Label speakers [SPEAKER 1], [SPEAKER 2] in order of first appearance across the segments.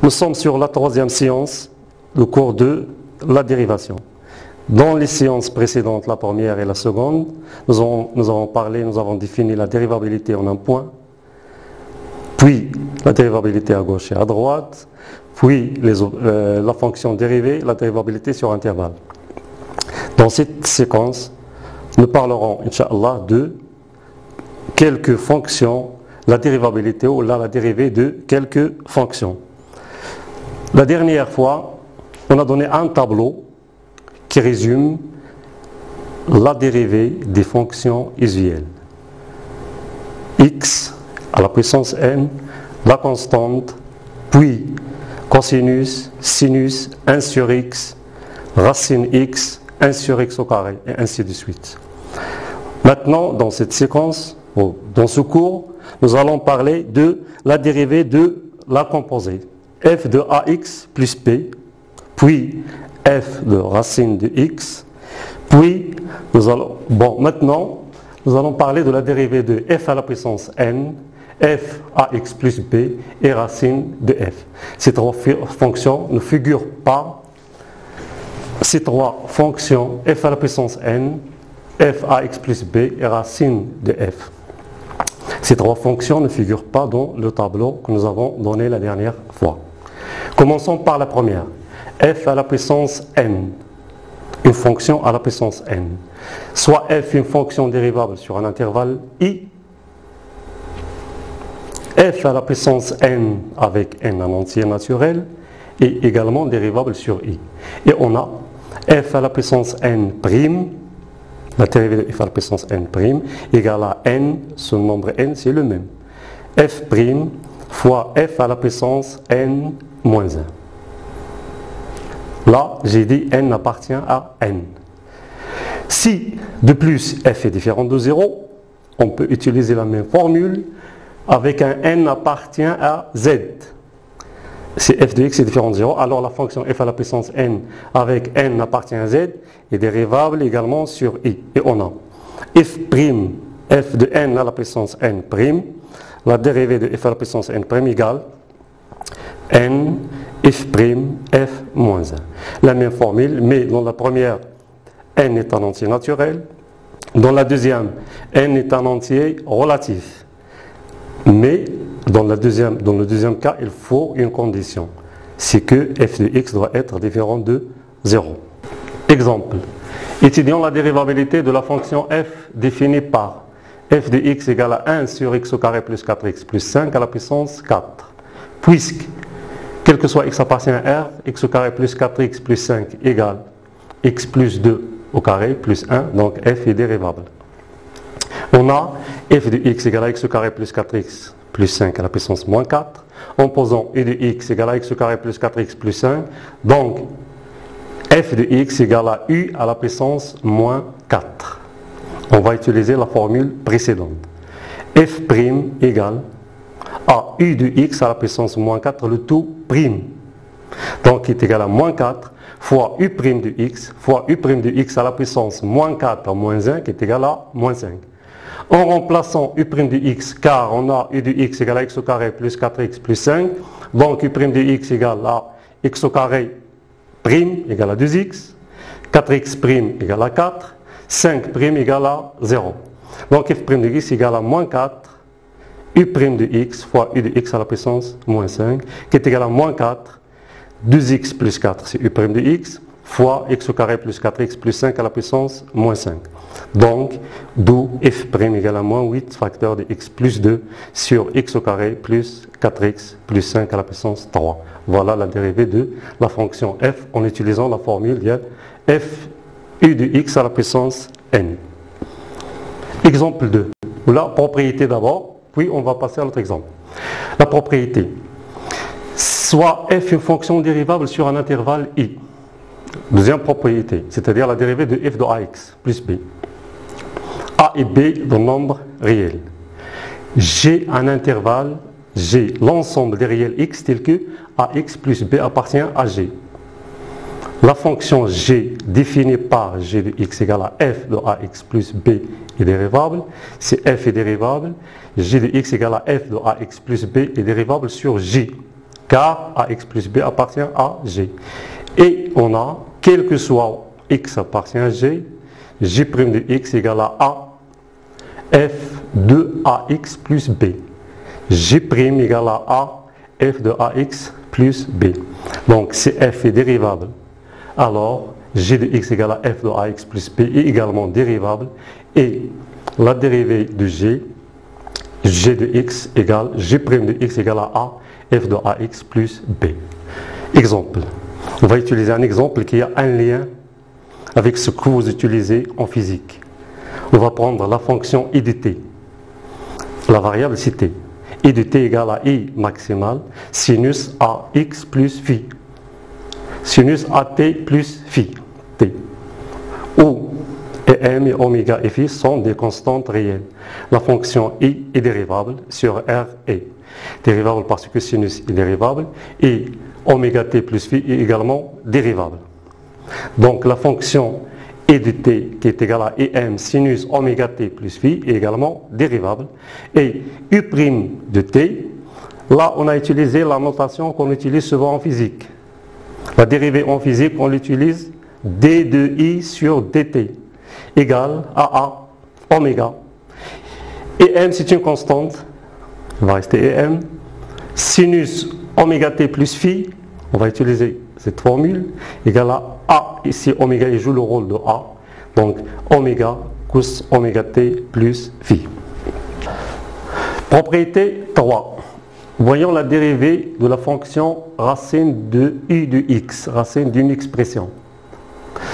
[SPEAKER 1] Nous sommes sur la troisième séance, le cours de la dérivation. Dans les séances précédentes, la première et la seconde, nous avons défini la dérivabilité en un point, puis la dérivabilité à gauche et à droite, puis la fonction dérivée, la dérivabilité sur intervalle. Dans cette séquence, nous parlerons, Inch'Allah, de quelques fonctions, la dérivabilité ou la dérivée de quelques fonctions. La dernière fois, on a donné un tableau qui résume la dérivée des fonctions usuelles. X à la puissance n, la constante, puis cosinus, sinus, 1 sur x, racine x, 1 sur x au carré, et ainsi de suite. Maintenant, dans cette séquence, dans ce cours, nous allons parler de la dérivée de la composée. F de ax plus b, puis f de racine de x, puis maintenant nous allons parler de la dérivée de f à la puissance n, f ax plus b et racine de f. Ces trois fonctions ne figurent pas, ces trois fonctions f à la puissance n, f ax plus b et racine de f. Ces trois fonctions ne figurent pas dans le tableau que nous avons donné la dernière fois. Commençons par la première. F à la puissance n, une fonction à la puissance n. Soit f une fonction dérivable sur un intervalle i, f à la puissance n avec n en entier naturel, et également dérivable sur i. Et on a f à la puissance n prime, la dérivée de f à la puissance n prime, égale à n, ce nombre n c'est le même. F prime fois f à la puissance n moins 1. Là, j'ai dit n appartient à n. Si de plus f est différent de 0, on peut utiliser la même formule avec un n appartient à z. Si f de x est différent de 0, alors la fonction f à la puissance n avec n appartient à z est dérivable également sur i. Et on a f prime, f de n à la puissance n prime, la dérivée de f à la puissance n prime égale n f prime f moins 1. La même formule, mais dans la première, n est un entier naturel. Dans la deuxième, n est un entier relatif. Mais dans le deuxième cas, il faut une condition. C'est que f de x doit être différent de 0. Exemple. Étudions la dérivabilité de la fonction f définie par f de x égale à 1 sur x au carré plus 4x plus 5 à la puissance 4. Puisque quel que soit x appartient à R, x au carré plus 4x plus 5 égale x plus 2 au carré plus 1, donc f est dérivable. On a f de x égale à x au carré plus 4x plus 5 à la puissance moins 4, en posant u de x égale à x au carré plus 4x plus 5, donc f de x égale à u à la puissance moins 4. On va utiliser la formule précédente. F' égale à u de x à la puissance moins 4, le tout prime. Donc il est égal à moins 4 fois u' de x fois u' de x à la puissance moins 4 à moins 1 qui est égal à moins 5. En remplaçant u' de x, car on a u de x égale à x au carré plus 4x plus 5, donc u' de x égale à x au carré prime égale à 2x, 4x prime égale à 4, 5 prime égale à 0. Donc f' de x égale à moins 4 u' de x fois u de x à la puissance moins 5, qui est égal à moins 4, 2x plus 4 c'est u' de x, fois x au carré plus 4x plus 5 à la puissance moins 5. Donc, d'où f' égale à moins 8 facteur de x plus 2 sur x au carré plus 4x plus 5 à la puissance 3. Voilà la dérivée de la fonction f en utilisant la formule f u de x à la puissance n. Exemple 2. La propriété d'abord, puis on va passer à l'autre exemple. La propriété. Soit f une fonction dérivable sur un intervalle i. Deuxième propriété, c'est-à-dire la dérivée de f de ax plus b. A et b de nombres réels. J'ai un intervalle, j'ai l'ensemble des réels x tel que ax plus b appartient à g. La fonction g définie par g de x égale à f de ax plus b est dérivable. Si f est dérivable, g de x égale à f de ax plus b est dérivable sur j. car ax plus b appartient à g. Et on a, quel que soit x appartient à g, g' de x égale à f de ax plus b. G' égale à f de ax plus b. Donc si f est dérivable, alors g de x égale à f de ax plus b est également dérivable, et la dérivée de g de x égale g' de x égale à f de ax plus b. Exemple. On va utiliser un exemple qui a un lien avec ce que vous utilisez en physique. On va prendre la fonction i de t, la variable c'est t. I de t égale à i maximale sinus ax plus phi. Sinus at plus phi t. Où m et oméga et phi sont des constantes réelles. La fonction i est dérivable sur r et. Dérivable parce que sinus est dérivable et oméga t plus phi est également dérivable. Donc la fonction i de t qui est égale à im sinus oméga t plus phi est également dérivable. Et u' de t, là on a utilisé la notation qu'on utilise souvent en physique. La dérivée en physique, on l'utilise d de i sur dt égale à oméga. Et m c'est une constante, il va rester m. Sinus oméga t plus phi, on va utiliser cette formule, égale à a, ici oméga il joue le rôle de a, donc oméga cos oméga t plus phi. Propriété 3. Voyons la dérivée de la fonction racine de u de x, racine d'une expression.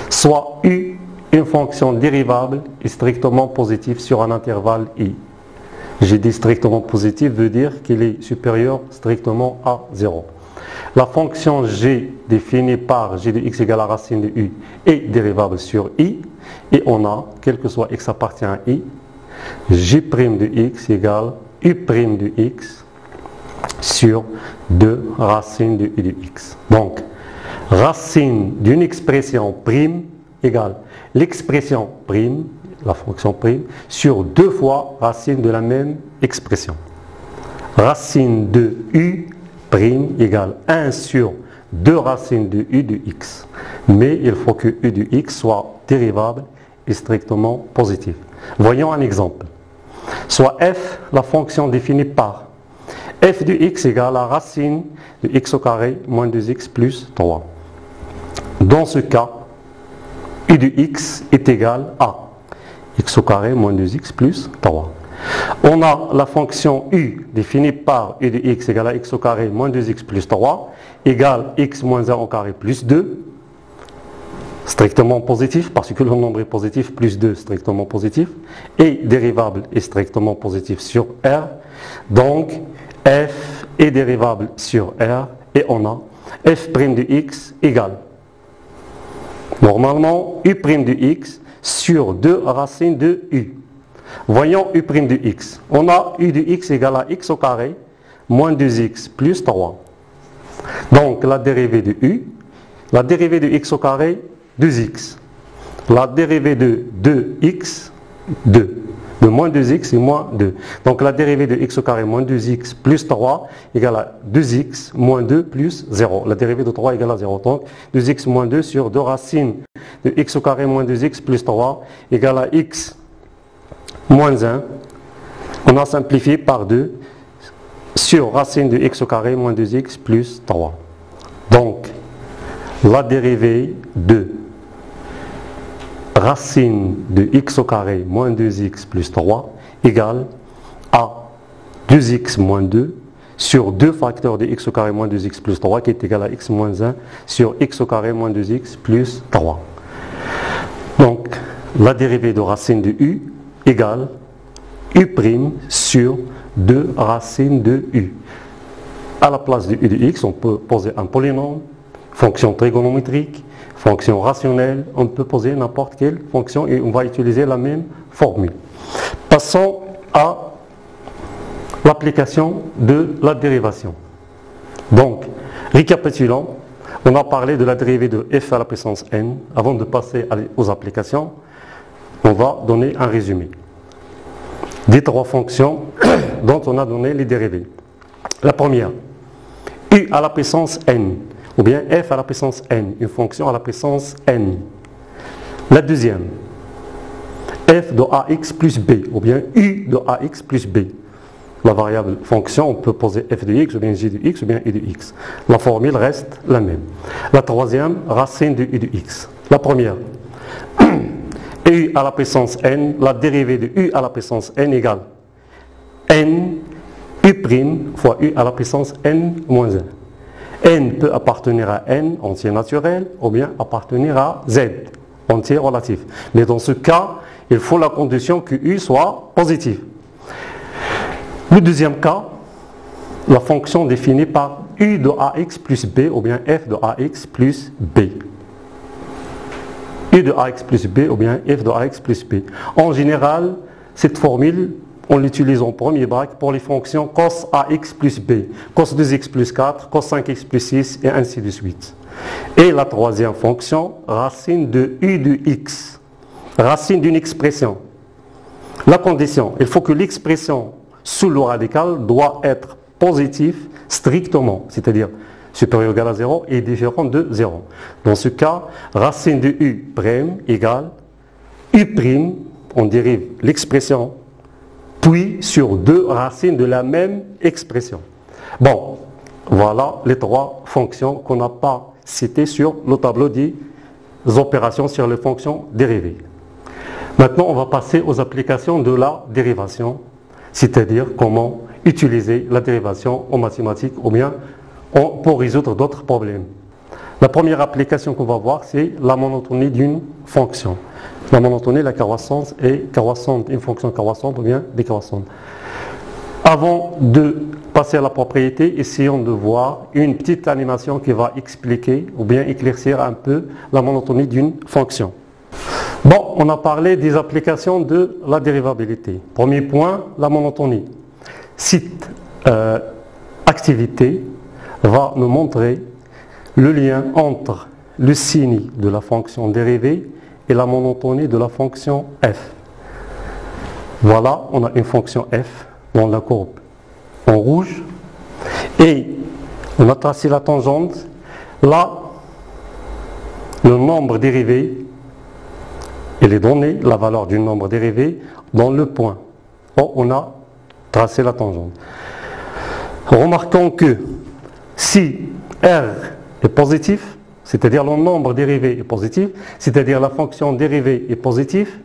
[SPEAKER 1] Soit u, une fonction dérivable et strictement positive sur un intervalle i. J'ai dit strictement positif veut dire qu'il est supérieur strictement à 0. La fonction g définie par g de x égale à racine de u est dérivable sur i, et on a, quel que soit x appartient à i, g' de x égale u' de x sur 2 racine de u de x. Donc, racine d'une expression prime égale l'expression prime, la fonction prime, sur 2 fois racine de la même expression. Racine de u' égale 1 sur 2 racines de u de x. Mais il faut que u de x soit dérivable et strictement positif. Voyons un exemple. Soit f, la fonction définie par f de x égale à racine de x au carré moins 2x plus 3. Dans ce cas, u de x est égal à x au carré moins 2x plus 3. On a la fonction u définie par u de x égale à x au carré moins 2x plus 3 égale x moins 1 au carré plus 2, strictement positif parce que le nombre est positif, plus 2 strictement positif, et dérivable est strictement positif sur R. Donc f est dérivable sur R et on a f' de x égale normalement u' de x sur 2 racines de u. Voyons u' de x. On a u de x égale à x au carré moins 2x plus 3. Donc la dérivée de u, la dérivée de x au carré, 2x. La dérivée de 2x, 2. De moins 2x et moins 2. Donc la dérivée de x au carré moins 2x plus 3 égale à 2x moins 2 plus 0. La dérivée de 3 égale à 0. Donc 2x moins 2 sur 2 racines de x au carré moins 2x plus 3 égale à x moins 1. On a simplifié par 2 sur racine de x au carré moins 2x plus 3. Donc la dérivée de racine de x au carré moins 2x plus 3 égale à 2x moins 2 sur 2 facteurs de x au carré moins 2x plus 3 qui est égal à x moins 1 sur x au carré moins 2x plus 3. Donc la dérivée de racine de u égale u' sur 2 racines de u. À la place de u de x, on peut poser un polynôme, fonction trigonométrique, fonction rationnelle, on peut poser n'importe quelle fonction et on va utiliser la même formule. Passons à l'application de la dérivation. Donc, récapitulons, on a parlé de la dérivée de f à la puissance n. Avant de passer aux applications, on va donner un résumé des 3 fonctions dont on a donné les dérivées. La première, u à la puissance n, ou bien f à la puissance n, une fonction à la puissance n. La deuxième, f de ax plus b, ou bien u de ax plus b. La variable fonction, on peut poser f de x, ou bien g de x, ou bien u de x. La formule reste la même. La troisième, racine de u de x. La première, u à la puissance n, la dérivée de u à la puissance n égale n u' fois u à la puissance n moins 1. N peut appartenir à n, entier naturel, ou bien appartenir à z, entier relatif. Mais dans ce cas, il faut la condition que u soit positive. Le deuxième cas, la fonction définie par u de ax plus b, ou bien f de ax plus b. U de ax plus b, ou bien f de ax plus b. En général, cette formule, on l'utilise en premier bac pour les fonctions cos ax plus b, cos 2x plus 4, cos 5x plus 6, et ainsi de suite. Et la troisième fonction, racine de u de x, racine d'une expression. La condition, il faut que l'expression sous le radical doit être positif strictement, c'est-à-dire supérieur ou égal à 0 et différent de 0. Dans ce cas, racine de u' égale u', on dérive l'expression, puis sur deux racines de la même expression. Bon, voilà les trois fonctions qu'on n'a pas citées sur le tableau des opérations sur les fonctions dérivées. Maintenant, on va passer aux applications de la dérivation, c'est-à-dire comment utiliser la dérivation en mathématiques ou bien pour résoudre d'autres problèmes. La première application qu'on va voir, c'est la monotonie d'une fonction. La monotonie, la croissance est croissante, une fonction croissante ou bien décroissante. Avant de passer à la propriété, essayons de voir une petite animation qui va expliquer ou bien éclaircir un peu la monotonie d'une fonction. Bon, on a parlé des applications de la dérivabilité. Premier point, la monotonie. Cette activité va nous montrer le lien entre le signe de la fonction dérivée et la monotonie de la fonction f. Voilà, on a une fonction f dans la courbe en rouge et on a tracé la tangente. Là, le nombre dérivé, il est donné, la valeur du nombre dérivé dans le point. Bon, on a tracé la tangente. Remarquons que si r est positif, c'est-à-dire le nombre dérivé est positif, c'est-à-dire la fonction dérivée est positive,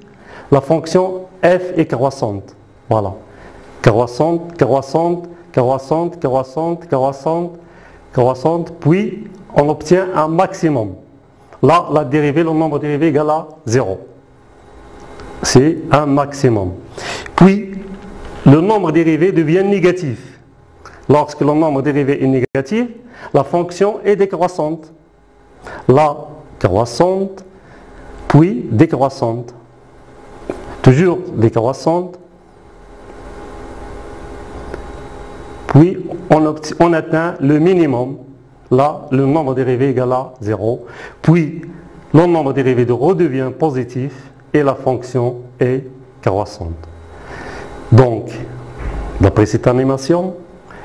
[SPEAKER 1] la fonction f est croissante. Voilà. Croissante, croissante, croissante, croissante, croissante, croissante, puis on obtient un maximum. Là, la dérivée, le nombre dérivé égale à 0. C'est un maximum. Puis, le nombre dérivé devient négatif. Lorsque le nombre dérivé est négatif, la fonction est décroissante. Là, croissante, puis décroissante. Toujours décroissante. Puis, on atteint le minimum. Là, le nombre dérivé égale à 0. Puis, le nombre dérivé de redevient positif et la fonction est croissante. Donc, d'après cette animation,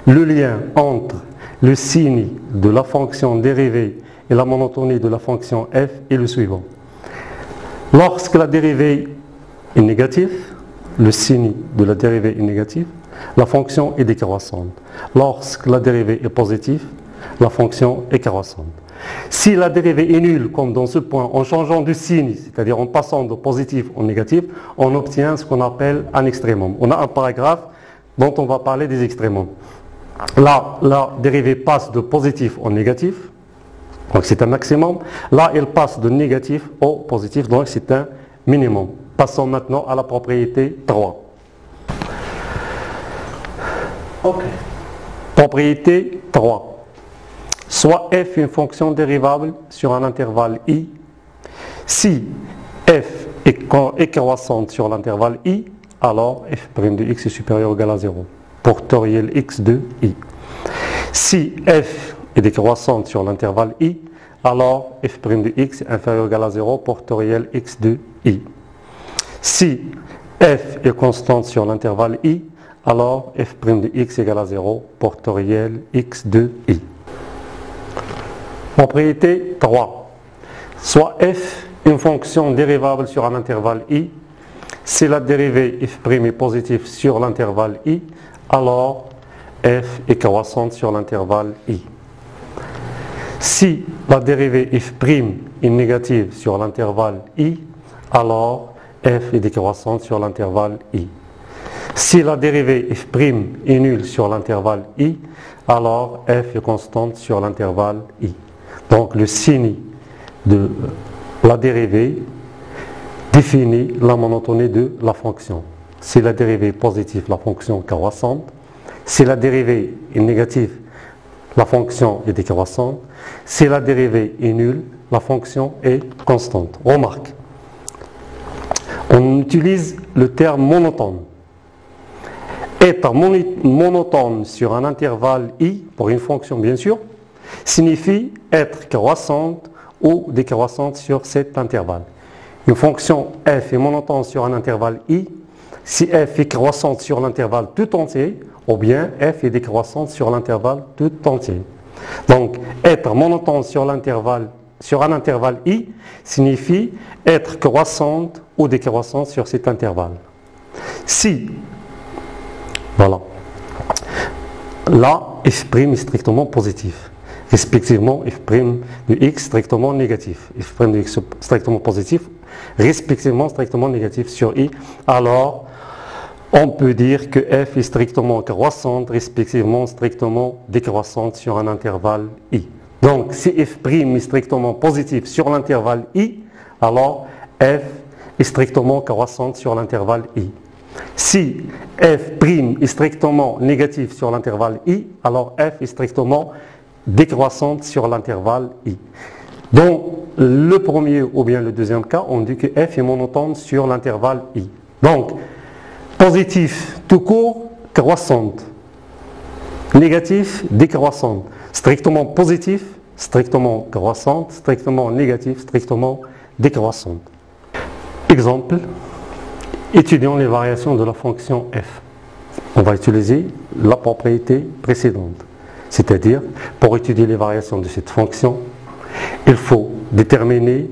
[SPEAKER 1] le lien entre le signe de la fonction dérivée et la monotonie de la fonction f est le suivant. Lorsque la dérivée est négative, le signe de la dérivée est négatif, la fonction est décroissante. Lorsque la dérivée est positive, la fonction est croissante. Si la dérivée est nulle, comme dans ce point, en changeant de signe, c'est-à-dire en passant de positif au négatif, on obtient ce qu'on appelle un extrémum. On a un paragraphe dont on va parler des extrémums. Là, la dérivée passe de positif au négatif, donc c'est un maximum. Là, elle passe de négatif au positif, donc c'est un minimum. Passons maintenant à la propriété 3. Ok. Propriété 3. Soit f est une fonction dérivable sur un intervalle i. Si f est croissante sur l'intervalle i, alors f' de x est supérieur ou égal à 0. Portoriel x de i. Si f est décroissante sur l'intervalle i, alors f' de x est inférieur ou égal à 0. Portoriel x de i. Si f est constante sur l'intervalle i, alors f' de x égale à 0. Portoriel x de i. Propriété 3. Soit f une fonction dérivable sur un intervalle i, si la dérivée f' est positive sur l'intervalle i, alors f est croissante sur l'intervalle i. Si la dérivée f' est négative sur l'intervalle i, alors f est décroissante sur l'intervalle i. Si la dérivée f' est nulle sur l'intervalle i, alors f est constante sur l'intervalle i. Donc le signe de la dérivée définit la monotonie de la fonction. Si la dérivée est positive, la fonction est croissante. Si la dérivée est négative, la fonction est décroissante. Si la dérivée est nulle, la fonction est constante. Remarque, on utilise le terme monotone. Être monotone sur un intervalle i, pour une fonction bien sûr, signifie être croissante ou décroissante sur cet intervalle. Une fonction f est monotone sur un intervalle i si f est croissante sur l'intervalle tout entier, ou bien f est décroissante sur l'intervalle tout entier. Donc, être monotone sur un intervalle i signifie être croissante ou décroissante sur cet intervalle. Si, voilà, là, f' est strictement positif. Respectivement, f' de x strictement négatif, f' de x strictement positif, respectivement strictement négatif sur i, alors on peut dire que f est strictement croissante, respectivement strictement décroissante sur un intervalle i. Donc, si f' est strictement positif sur l'intervalle i, alors f est strictement croissante sur l'intervalle i. Si f' est strictement négatif sur l'intervalle i, alors f est strictement décroissante sur l'intervalle i. Dans le premier ou bien le deuxième cas, on dit que f est monotone sur l'intervalle i. Donc, positif tout court, croissante. Négatif, décroissante. Strictement positif, strictement croissante. Strictement négatif, strictement décroissante. Exemple, étudions les variations de la fonction f. On va utiliser la propriété précédente. C'est-à-dire, pour étudier les variations de cette fonction, il faut déterminer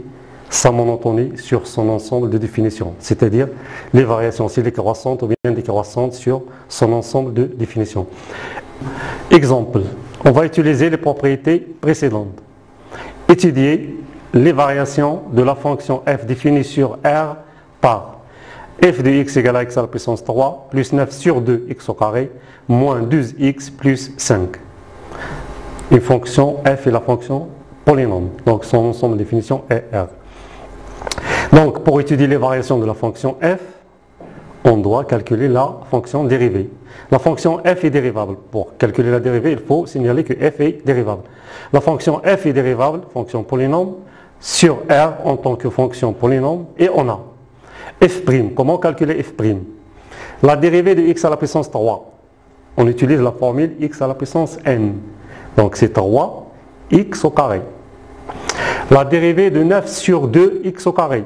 [SPEAKER 1] sa monotonie sur son ensemble de définitions. C'est-à-dire, les variations, s'il est croissante ou bien décroissante sur son ensemble de définitions. Exemple, on va utiliser les propriétés précédentes. Étudier les variations de la fonction f définie sur R par f de x égale à x à la puissance 3 plus 9 sur 2 x au carré moins 12x plus 5. Une fonction f est la fonction polynôme, donc son ensemble de définition est R. Donc pour étudier les variations de la fonction f, on doit calculer la fonction dérivée. La fonction f est dérivable. Pour calculer la dérivée, il faut signaler que f est dérivable. La fonction f est dérivable, fonction polynôme, sur R en tant que fonction polynôme, et on a f'. Comment calculer f'? La dérivée de x à la puissance 3. On utilise la formule x à la puissance n. Donc c'est 3 x au carré. La dérivée de 9 sur 2 x au carré.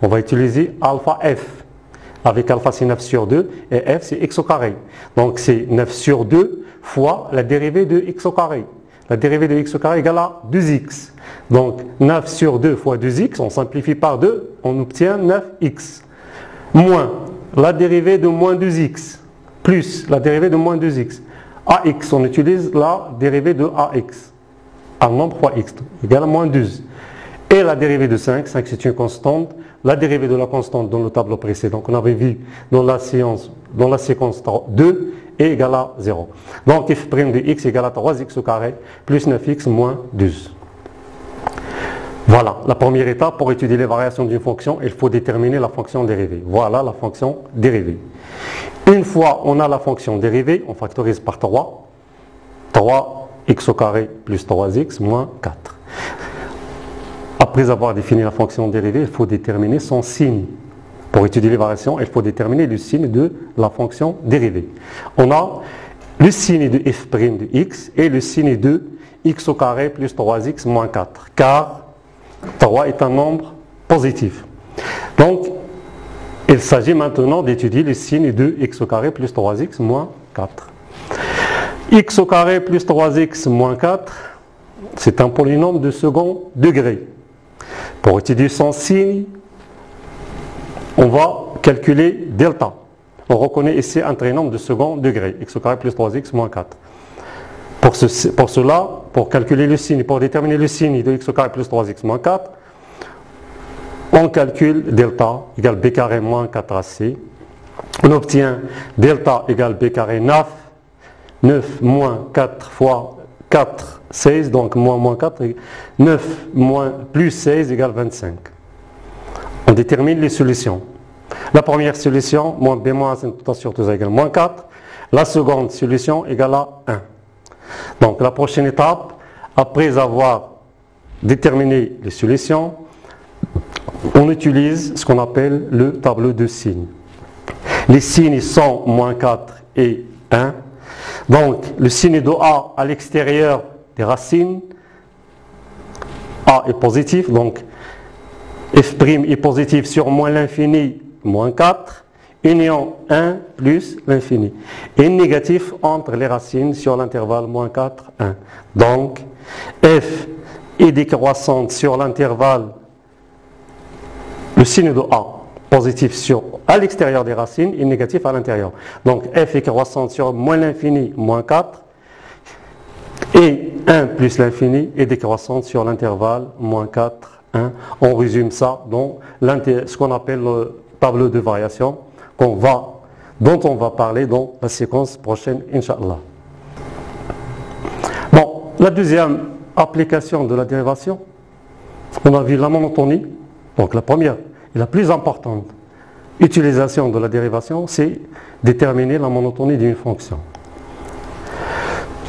[SPEAKER 1] On va utiliser alpha f. Avec alpha c'est 9 sur 2 et f c'est x au carré. Donc c'est 9 sur 2 fois la dérivée de x au carré. La dérivée de x au carré égale à 2x. Donc 9 sur 2 fois 2x, on simplifie par 2, on obtient 9x. Moins la dérivée de moins 2x, plus la dérivée de moins 2x. ax, on utilise la dérivée de ax. Un nombre fois x, égale à moins 12. Et la dérivée de 5 c'est une constante. La dérivée de la constante dans le tableau précédent qu'on avait vu dans la séquence 2 est égale à 0. Donc f' de x égale à 3x au carré plus 9x moins 12. Voilà, la première étape pour étudier les variations d'une fonction, il faut déterminer la fonction dérivée. Voilà la fonction dérivée. Une fois on a la fonction dérivée, on factorise par 3. 3x au carré plus 3x moins 4. Après avoir défini la fonction dérivée, il faut déterminer son signe. Pour étudier les variations, il faut déterminer le signe de la fonction dérivée. On a le signe de f' de x et le signe de x au carré plus 3x moins 4. Car 3 est un nombre positif. Donc, il s'agit maintenant d'étudier le signe de x au carré plus 3x moins 4. X au carré plus 3x moins 4, c'est un polynôme de second degré. Pour étudier son signe, on va calculer delta. On reconnaît ici un trinôme de second degré, x au carré plus 3x moins 4. Pour cela, pour calculer le signe, pour déterminer le signe de x au carré plus 3x moins 4, on calcule delta égale b carré moins 4ac. On obtient delta égale b carré 9. 9 moins 4 fois 4, 16, donc moins 4, 9 moins plus 16 égale 25. On détermine les solutions. La première solution, moins b moins 1 tout sur 2 égale moins 4. La seconde solution égale à 1. Donc la prochaine étape, après avoir déterminé les solutions, on utilise ce qu'on appelle le tableau de signes. Les signes sont moins 4 et 1. Donc le signe de A à l'extérieur des racines, A est positif, donc f' est positif sur moins l'infini, moins 4, union 1 plus l'infini. Et négatif entre les racines sur l'intervalle moins 4, 1. Donc f est décroissante sur l'intervalle, le signe de A positif à l'extérieur des racines et négatif à l'intérieur. Donc f est croissante sur moins l'infini, moins 4, et 1 plus l'infini est décroissante sur l'intervalle moins 4, 1. On résume ça dans ce qu'on appelle le tableau de variation dont on va parler dans la séquence prochaine, Inch'Allah. Bon, la deuxième application de la dérivation, on a vu la monotonie, donc la première et la plus importante utilisation de la dérivation, c'est déterminer la monotonie d'une fonction.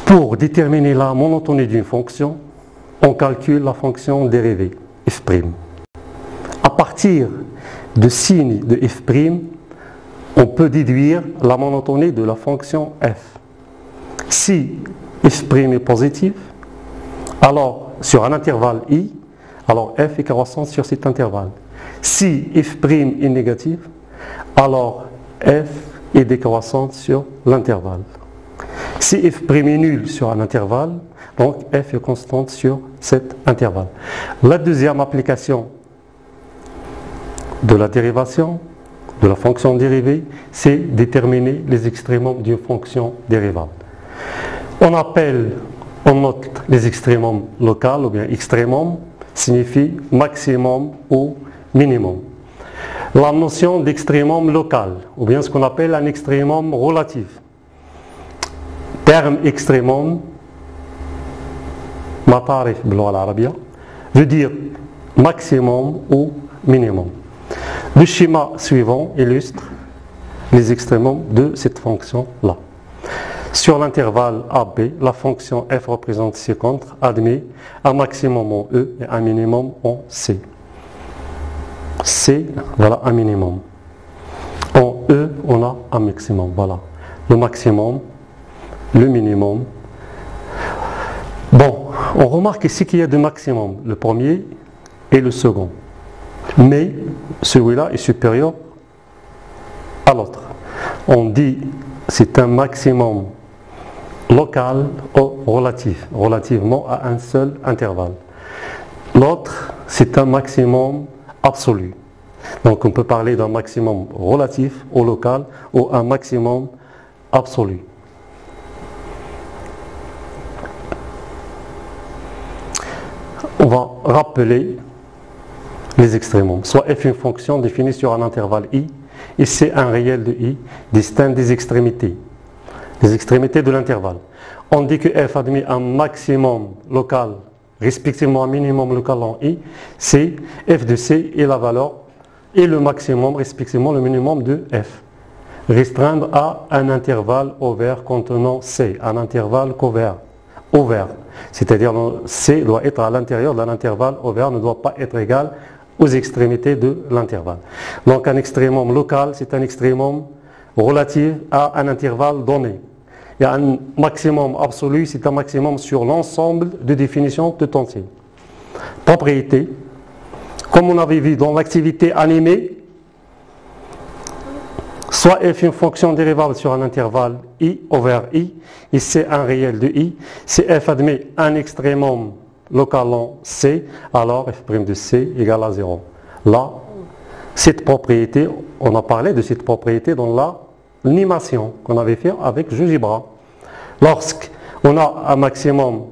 [SPEAKER 1] Pour déterminer la monotonie d'une fonction, on calcule la fonction dérivée, f'. À partir de signe de f', on peut déduire la monotonie de la fonction f. Si f' est positif, alors sur un intervalle i, alors f est croissant sur cet intervalle. Si f' est négatif, alors f est décroissante sur l'intervalle. Si f' est nul sur un intervalle, donc f est constante sur cet intervalle. La deuxième application de la dérivation, de la fonction dérivée, c'est déterminer les extrémums d'une fonction dérivable. On note les extrémums locaux, ou bien extrémum signifie maximum ou minimum. La notion d'extrémum local, ou bien ce qu'on appelle un extrémum relatif. Terme extrémum, matarif باللغة العربية, veut dire maximum ou minimum. Le schéma suivant illustre les extrémums de cette fonction-là. Sur l'intervalle AB, la fonction f représente ses contres, admet un maximum en E et un minimum en C. C, voilà un minimum. En E, on a un maximum, voilà. Le maximum, le minimum. Bon, on remarque ici qu'il y a deux maximums, le premier et le second. Mais celui-là est supérieur à l'autre. On dit c'est un maximum local ou relatif, relativement à un seul intervalle. L'autre, c'est un maximum absolu. Donc on peut parler d'un maximum relatif ou local ou un maximum absolu. On va rappeler les extrémums. Soit f est une fonction définie sur un intervalle i, et c'est un réel de i distinct des extrémités de l'intervalle. On dit que f admet un maximum local, respectivement un minimum local en i, c'est f de c et la valeur, et le maximum, respectivement le minimum de f. Restreindre à un intervalle ouvert contenant c, un intervalle ouvert. C'est-à-dire c doit être à l'intérieur d'un intervalle ouvert, ne doit pas être égal aux extrémités de l'intervalle. Donc un extrémum local, c'est un extrémum relatif à un intervalle donné. Il y a un maximum absolu, c'est un maximum sur l'ensemble de définitions de entier. Propriété, comme on avait vu dans l'activité animée, soit f une fonction dérivable sur un intervalle i over i, et c'est un réel de i. Si f admet un extrémum local en C, alors f' de C égale à 0. Là, cette propriété, on a parlé de cette propriété dans l'animation qu'on avait fait avec GeoGebra. Lorsqu'on a un maximum,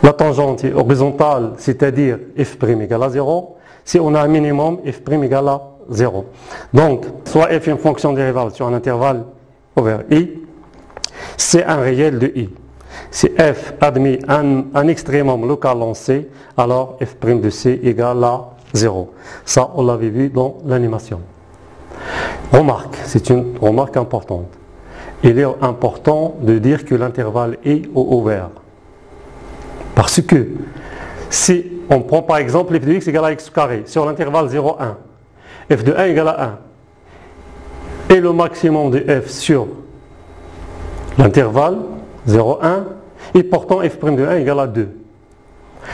[SPEAKER 1] la tangente est horizontale, c'est-à-dire f' égale à 0. Si on a un minimum, f' égale à 0. Donc, soit f une fonction dérivable sur un intervalle over i, c'est un réel de i. Si f admet un extrémum local en C, alors f' de C égale à 0. Ça, on l'avait vu dans l'animation. Remarque, c'est une remarque importante. Il est important de dire que l'intervalle est au ouvert. Parce que si on prend par exemple f de x égale à x carré sur l'intervalle 0, 1, f de 1 égale à 1, et le maximum de f sur l'intervalle 0, 1, et pourtant f' de 1 égale à 2.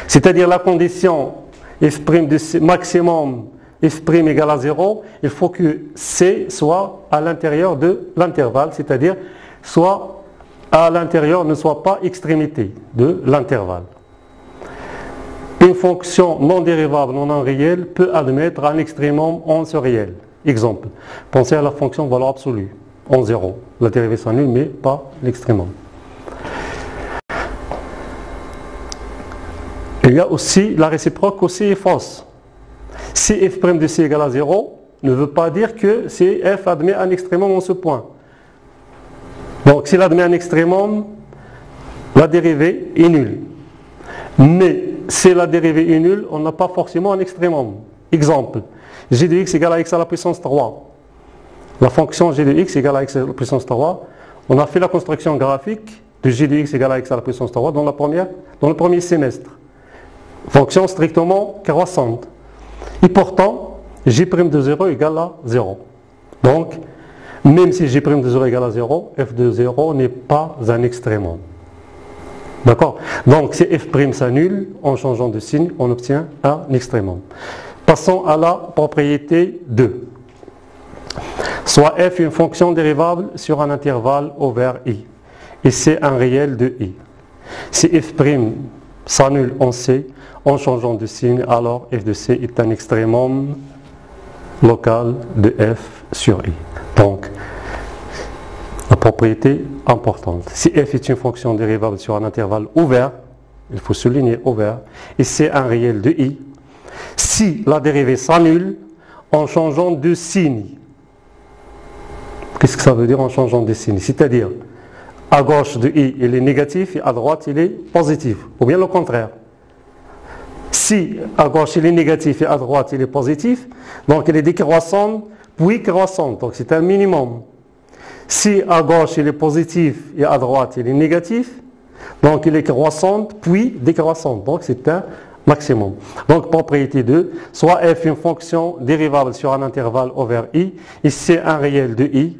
[SPEAKER 1] C'est-à-dire la condition f' de C, maximum f' égale à 0, il faut que C soit à l'intérieur de l'intervalle, c'est-à-dire soit à l'intérieur, ne soit pas extrémité de l'intervalle. Une fonction non dérivable non réelle peut admettre un extrémum en ce réel. Exemple, pensez à la fonction valeur absolue en 0. La dérivée s'annule, mais pas l'extrémum. Il y a aussi la réciproque aussi est fausse. Si f' de C égale à 0, ne veut pas dire que si f admet un extrémum en ce point. Donc s'il admet un extrémum, la dérivée est nulle. Mais si la dérivée est nulle, on n'a pas forcément un extrémum. Exemple, g de x égale à x à la puissance 3. La fonction g de x égale à x à la puissance 3, on a fait la construction graphique de g de x égale à x à la puissance 3 dans le premier semestre. Fonction strictement croissante. Et pourtant, g' de 0 égale à 0. Donc, même si g' de 0 égale à 0, f de 0 n'est pas un extrémum. D'accord? Donc, si f' s'annule, en changeant de signe, on obtient un extrémum. Passons à la propriété 2. Soit f une fonction dérivable sur un intervalle over i. Et c'est un réel de i. Si f' s'annule en C, en changeant de signe, alors f de C est un extrémum local de f sur i. Donc, la propriété importante. Si f est une fonction dérivable sur un intervalle ouvert, il faut souligner ouvert, et c'est un réel de i, si la dérivée s'annule en changeant de signe. Qu'est-ce que ça veut dire en changeant de signe? C'est-à-dire, à gauche de i, il est négatif, et à droite, il est positif, ou bien le contraire. Si à gauche il est négatif et à droite il est positif, donc il est décroissant puis croissant, donc c'est un minimum. Si à gauche il est positif et à droite il est négatif, donc il est croissant puis décroissant, donc c'est un maximum. Donc propriété 2, soit f une fonction dérivable sur un intervalle over i, et c'est un réel de i.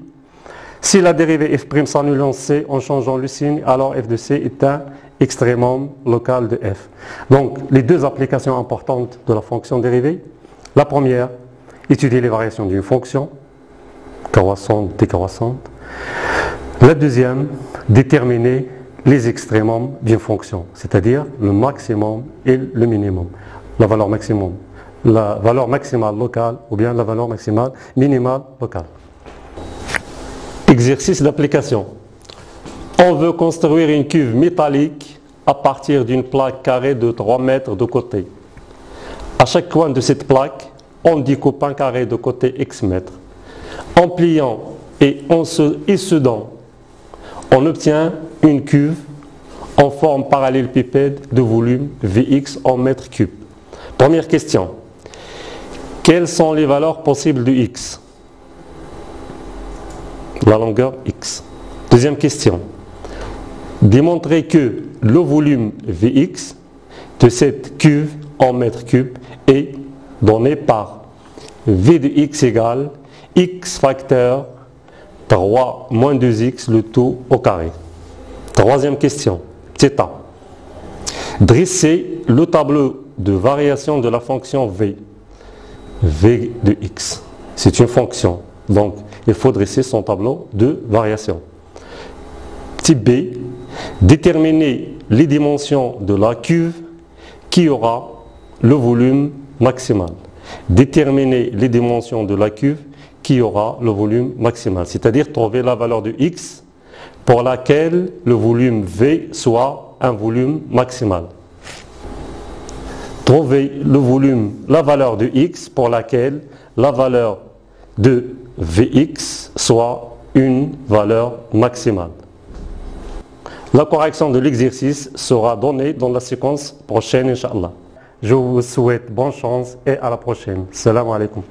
[SPEAKER 1] Si la dérivée f' s'annule en C en changeant le signe, alors f de C est un extrémum local de f. Donc, les deux applications importantes de la fonction dérivée. La première, étudier les variations d'une fonction, croissante, décroissante. La deuxième, déterminer les extrémums d'une fonction, c'est-à-dire le maximum et le minimum. La valeur maximale locale ou bien la valeur maximale minimale locale. Exercice d'application. On veut construire une cuve métallique à partir d'une plaque carrée de 3 mètres de côté. À chaque coin de cette plaque, on découpe un carré de côté x mètres. En pliant et en soudant, on obtient une cuve en forme parallélépipède de volume Vx en mètres cubes. Première question. Quelles sont les valeurs possibles de x? La longueur x. Deuxième question. Démontrer que le volume Vx de cette cuve en mètres cubes est donné par V de x égale x facteur 3 moins 2x le tout au carré. Troisième question. Petit a. Dressez le tableau de variation de la fonction V. V de x. C'est une fonction. Donc, il faut dresser son tableau de variation. Type B, déterminer les dimensions de la cuve qui aura le volume maximal. Déterminer les dimensions de la cuve qui aura le volume maximal. C'est-à-dire trouver la valeur de X pour laquelle le volume V soit un volume maximal. Trouver le volume, la valeur de X pour laquelle la valeur de Vx soit une valeur maximale. La correction de l'exercice sera donnée dans la séquence prochaine, Inch'Allah. Je vous souhaite bonne chance et à la prochaine. Salam alaikum.